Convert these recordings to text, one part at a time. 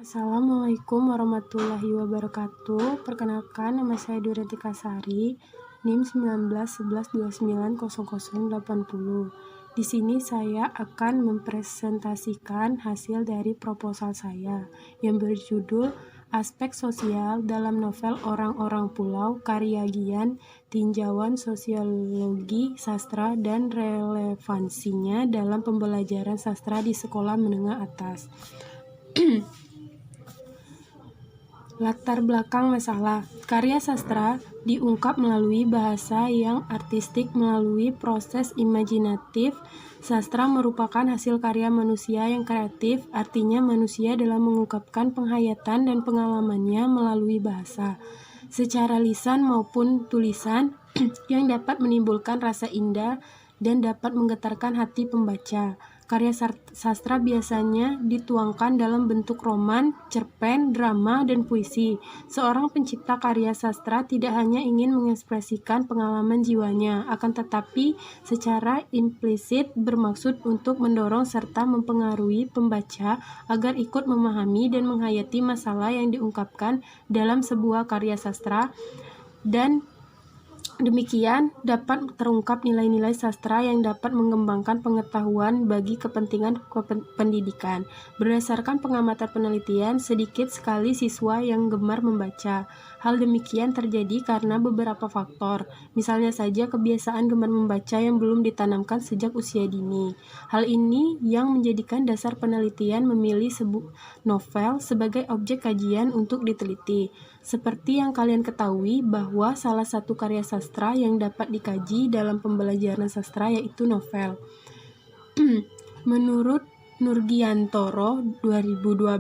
Assalamualaikum warahmatullahi wabarakatuh. Perkenalkan, nama saya Durentika Sari, NIM 1911290080. Di sini saya akan mempresentasikan hasil dari proposal saya yang berjudul Aspek Sosial dalam Novel Orang-Orang Pulau karya Gian, Tinjauan Sosiologi Sastra dan Relevansinya dalam Pembelajaran Sastra di Sekolah Menengah Atas. Latar belakang masalah. Karya sastra diungkap melalui bahasa yang artistik melalui proses imajinatif. Sastra merupakan hasil karya manusia yang kreatif, artinya manusia dalam mengungkapkan penghayatan dan pengalamannya melalui bahasa, secara lisan maupun tulisan, yang dapat menimbulkan rasa indah dan dapat menggetarkan hati pembaca. Karya sastra biasanya dituangkan dalam bentuk roman, cerpen, drama, dan puisi. Seorang pencipta karya sastra tidak hanya ingin mengekspresikan pengalaman jiwanya, akan tetapi secara implisit bermaksud untuk mendorong serta mempengaruhi pembaca agar ikut memahami dan menghayati masalah yang diungkapkan dalam sebuah karya sastra, dan demikian dapat terungkap nilai-nilai sastra yang dapat mengembangkan pengetahuan bagi kepentingan pendidikan. Berdasarkan pengamatan penelitian, sedikit sekali siswa yang gemar membaca. Hal demikian terjadi karena beberapa faktor, misalnya saja kebiasaan gemar membaca yang belum ditanamkan sejak usia dini. Hal ini yang menjadikan dasar penelitian memilih sebuah novel sebagai objek kajian untuk diteliti. Seperti yang kalian ketahui bahwa salah satu karya sastra yang dapat dikaji dalam pembelajaran sastra yaitu novel. Menurut Nurgiantoro 2012,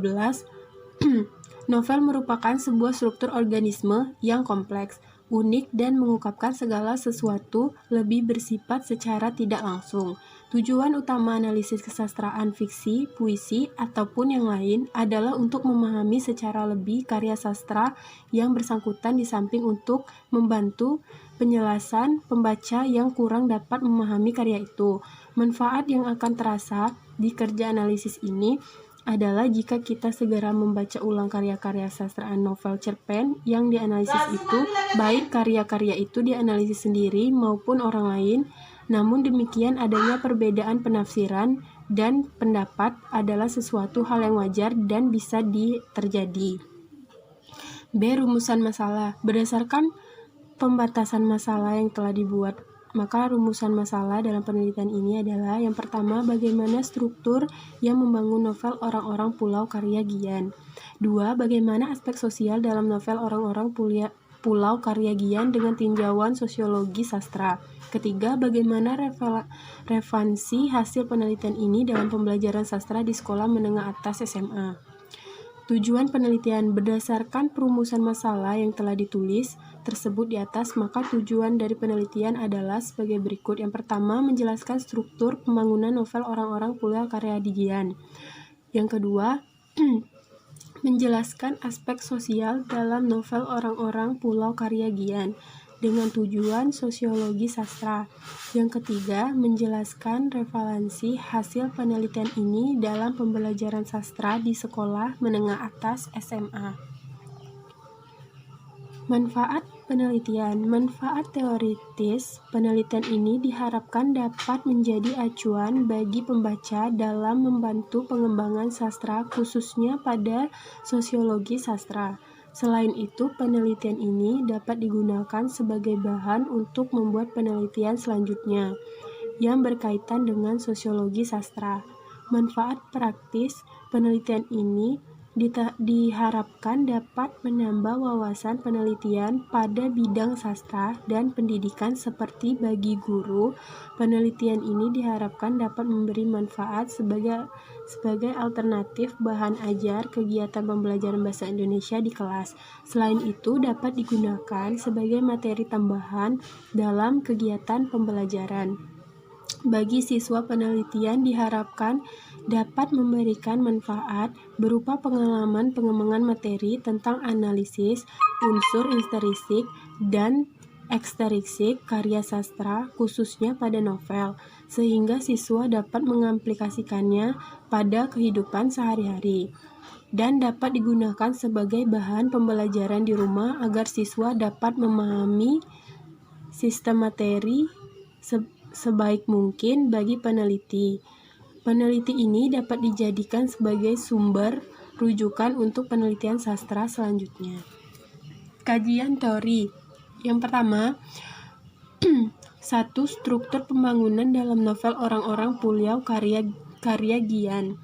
novel merupakan sebuah struktur organisme yang kompleks, unik, dan mengungkapkan segala sesuatu lebih bersifat secara tidak langsung. Tujuan utama analisis kesastraan fiksi, puisi, ataupun yang lain adalah untuk memahami secara lebih karya sastra yang bersangkutan di samping untuk membantu penjelasan pembaca yang kurang dapat memahami karya itu. Manfaat yang akan terasa di kerja analisis ini adalah jika kita segera membaca ulang karya-karya sastraan novel cerpen yang dianalisis itu, baik karya-karya itu dianalisis sendiri maupun orang lain. Namun demikian, adanya perbedaan penafsiran dan pendapat adalah sesuatu hal yang wajar dan bisa terjadi. B. Rumusan masalah. Berdasarkan pembatasan masalah yang telah dibuat, maka rumusan masalah dalam penelitian ini adalah: yang pertama, bagaimana struktur yang membangun novel Orang-Orang Pulau karya Gian. 2. Bagaimana aspek sosial dalam novel Orang-Orang Pulau karya Gian dengan tinjauan sosiologi sastra. Ketiga, bagaimana relevansi hasil penelitian ini dalam pembelajaran sastra di sekolah menengah atas SMA. Tujuan penelitian. Berdasarkan perumusan masalah yang telah ditulis tersebut di atas, maka tujuan dari penelitian adalah sebagai berikut. Yang pertama, menjelaskan struktur pembangunan novel Orang-Orang Pulau karya Gian. Yang kedua, menjelaskan aspek sosial dalam novel Orang-Orang Pulau karya Gian dengan tujuan sosiologi sastra. Yang ketiga, menjelaskan relevansi hasil penelitian ini dalam pembelajaran sastra di sekolah menengah atas SMA. Manfaat penelitian. Manfaat teoritis penelitian ini diharapkan dapat menjadi acuan bagi pembaca dalam membantu pengembangan sastra, khususnya pada sosiologi sastra. Selain itu, penelitian ini dapat digunakan sebagai bahan untuk membuat penelitian selanjutnya yang berkaitan dengan sosiologi sastra. Manfaat praktis penelitian ini diharapkan dapat menambah wawasan penelitian pada bidang sastra dan pendidikan seperti bagi guru. Penelitian ini diharapkan dapat memberi manfaat sebagai alternatif bahan ajar kegiatan pembelajaran bahasa Indonesia di kelas. Selain itu, dapat digunakan sebagai materi tambahan dalam kegiatan pembelajaran. Bagi siswa, penelitian diharapkan dapat memberikan manfaat berupa pengalaman pengembangan materi tentang analisis unsur intrinsik dan ekstrinsik karya sastra, khususnya pada novel, sehingga siswa dapat mengaplikasikannya pada kehidupan sehari-hari. dan dapat digunakan sebagai bahan pembelajaran di rumah agar siswa dapat memahami sistem materi sebaik mungkin bagi peneliti. Peneliti ini dapat dijadikan sebagai sumber rujukan untuk penelitian sastra selanjutnya. Kajian teori. Yang pertama, 1. Struktur pembangunan dalam novel Orang-orang Pulau karya Gian.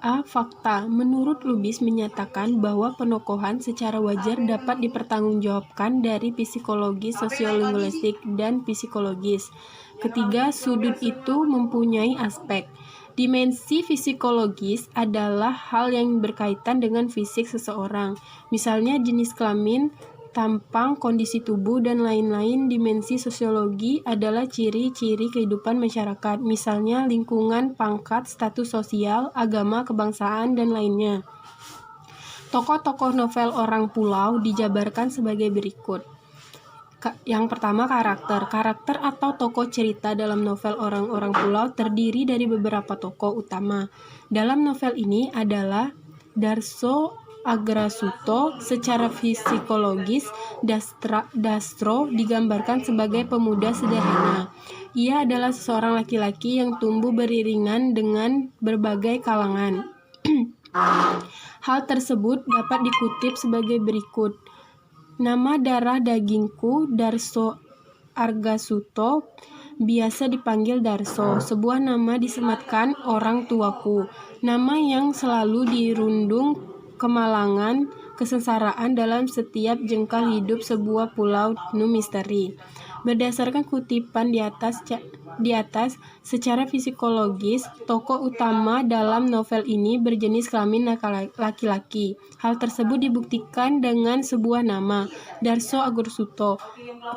A. Fakta. Menurut Lubis menyatakan bahwa penokohan secara wajar dapat dipertanggungjawabkan dari psikologis, sosiolinguistik, dan psikologis. Ketiga, sudut itu mempunyai aspek. Dimensi psikologis adalah hal yang berkaitan dengan fisik seseorang, misalnya jenis kelamin, tampang, kondisi tubuh, dan lain-lain. Dimensi sosiologi adalah ciri-ciri kehidupan masyarakat, misalnya lingkungan, pangkat, status sosial, agama, kebangsaan, dan lainnya. Tokoh-tokoh novel Orang Pulau dijabarkan sebagai berikut. Yang pertama, karakter. Karakter atau tokoh cerita dalam novel Orang-orang Pulau terdiri dari beberapa tokoh utama. Dalam novel ini adalah Darso Agrasuto. Secara psikologis, Dastro digambarkan sebagai pemuda sederhana. Ia adalah seorang laki-laki yang tumbuh beriringan dengan berbagai kalangan. Hal tersebut dapat dikutip sebagai berikut. Nama darah dagingku, Darso Argasuto, biasa dipanggil Darso, sebuah nama disematkan orang tuaku, nama yang selalu dirundung kemalangan, kesengsaraan dalam setiap jengkal hidup sebuah pulau penuh misteri. Berdasarkan kutipan di atas, secara psikologis, tokoh utama dalam novel ini berjenis kelamin laki-laki. Hal tersebut dibuktikan dengan sebuah nama, Darso Agrasuto.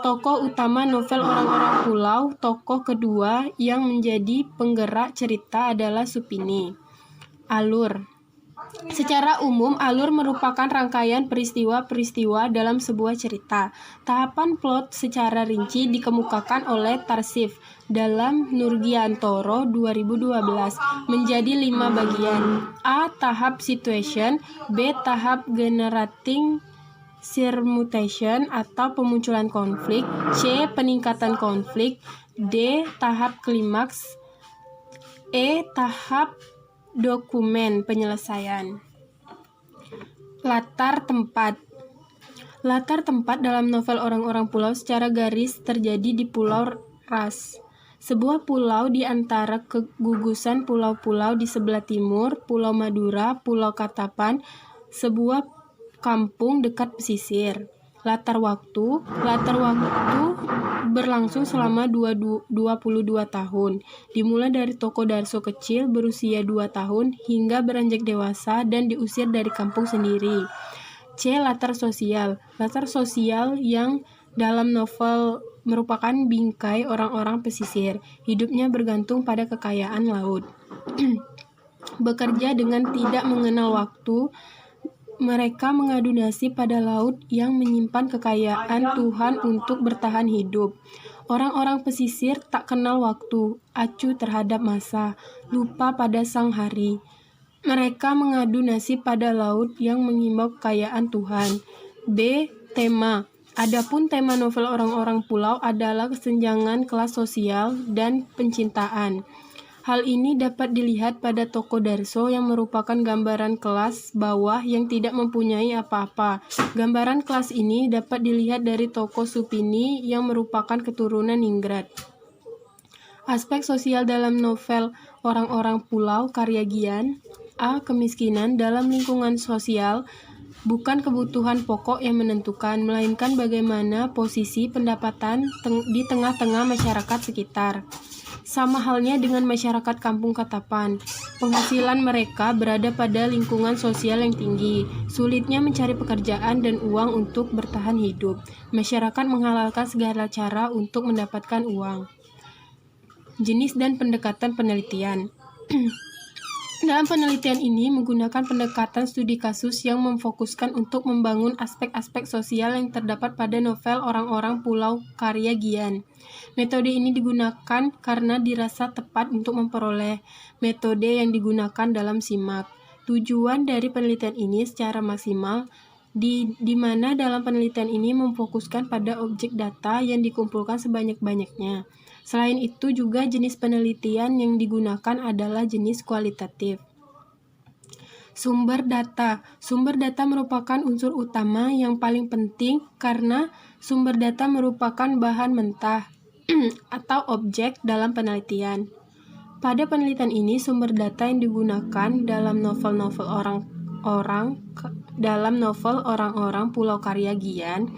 Tokoh utama novel Orang-orang Pulau. Tokoh kedua yang menjadi penggerak cerita adalah Supini. Alur. Secara umum, alur merupakan rangkaian peristiwa-peristiwa dalam sebuah cerita. Tahapan plot secara rinci dikemukakan oleh Tarsif dalam Nurgiantoro 2012 menjadi 5 bagian. A. Tahap situation. B. Tahap generating cirmutation atau pemunculan konflik. C. Peningkatan konflik. D. Tahap klimaks. E. Tahap dokumen penyelesaian. Latar tempat. Latar tempat dalam novel Orang-orang Pulau secara garis terjadi di Pulau Ras, sebuah pulau di antara gugusan pulau-pulau di sebelah timur, Pulau Madura, Pulau Katapan, sebuah kampung dekat pesisir. Latar waktu berlangsung selama 22 tahun, dimulai dari tokoh Darso kecil berusia 2 tahun hingga beranjak dewasa dan diusir dari kampung sendiri. C. Latar sosial. Latar sosial yang dalam novel merupakan bingkai orang-orang pesisir. Hidupnya bergantung pada kekayaan laut. Bekerja dengan tidak mengenal waktu, mereka mengadu nasib pada laut yang menyimpan kekayaan Tuhan untuk bertahan hidup. Orang-orang pesisir tak kenal waktu, acuh terhadap masa, lupa pada sang hari. Mereka mengadu nasib pada laut yang mengimbau kekayaan Tuhan. B. Tema. Adapun tema novel Orang-orang Pulau adalah kesenjangan kelas sosial dan pencintaan. Hal ini dapat dilihat pada tokoh Darso yang merupakan gambaran kelas bawah yang tidak mempunyai apa-apa. Gambaran kelas ini dapat dilihat dari tokoh Supini yang merupakan keturunan Ningrat. Aspek sosial dalam novel Orang-orang Pulau karya Gian. A. Kemiskinan dalam lingkungan sosial bukan kebutuhan pokok yang menentukan, melainkan bagaimana posisi pendapatan di tengah-tengah masyarakat sekitar. Sama halnya dengan masyarakat kampung Katapan, penghasilan mereka berada pada lingkungan sosial yang tinggi, sulitnya mencari pekerjaan dan uang untuk bertahan hidup. Masyarakat menghalalkan segala cara untuk mendapatkan uang. Jenis dan pendekatan penelitian. Dalam penelitian ini menggunakan pendekatan studi kasus yang memfokuskan untuk membangun aspek-aspek sosial yang terdapat pada novel Orang-orang Pulau karya Gian. Metode ini digunakan karena dirasa tepat untuk memperoleh metode yang digunakan dalam SIMAK. Tujuan dari penelitian ini secara maksimal di mana dalam penelitian ini memfokuskan pada objek data yang dikumpulkan sebanyak-banyaknya. Selain itu juga jenis penelitian yang digunakan adalah jenis kualitatif. Sumber data. Sumber data merupakan unsur utama yang paling penting karena sumber data merupakan bahan mentah atau objek dalam penelitian. Pada penelitian ini, sumber data yang digunakan dalam novel Orang-Orang Pulau Karya Gian.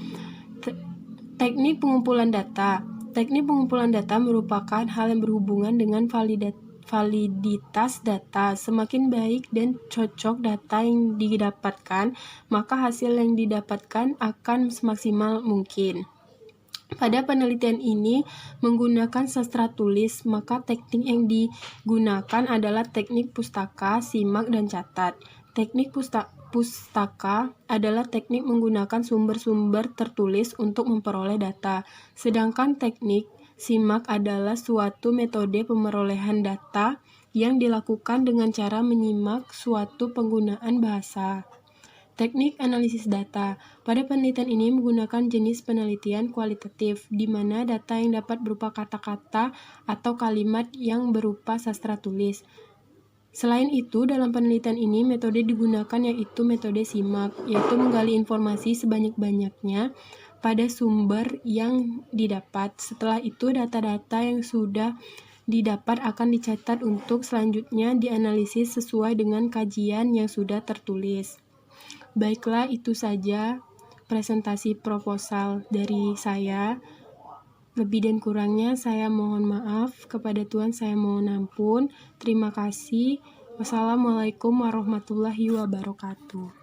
Teknik pengumpulan data. Teknik pengumpulan data merupakan hal yang berhubungan dengan validitas data. Semakin baik dan cocok data yang didapatkan, maka hasil yang didapatkan akan semaksimal mungkin. Pada penelitian ini menggunakan sastra tulis, maka teknik yang digunakan adalah teknik pustaka, simak, dan catat. Teknik pustaka adalah teknik menggunakan sumber-sumber tertulis untuk memperoleh data, sedangkan teknik simak adalah suatu metode pemerolehan data yang dilakukan dengan cara menyimak suatu penggunaan bahasa. Teknik analisis data. Pada penelitian ini menggunakan jenis penelitian kualitatif, di mana data yang dapat berupa kata-kata atau kalimat yang berupa sastra tulis. Selain itu, dalam penelitian ini metode digunakan yaitu metode simak, yaitu menggali informasi sebanyak-banyaknya pada sumber yang didapat. Setelah itu, data-data yang sudah didapat akan dicatat untuk selanjutnya dianalisis sesuai dengan kajian yang sudah tertulis. Baiklah, itu saja presentasi proposal dari saya. Lebih dan kurangnya saya mohon maaf, kepada Tuhan saya mohon ampun. Terima kasih. Wassalamualaikum warahmatullahi wabarakatuh.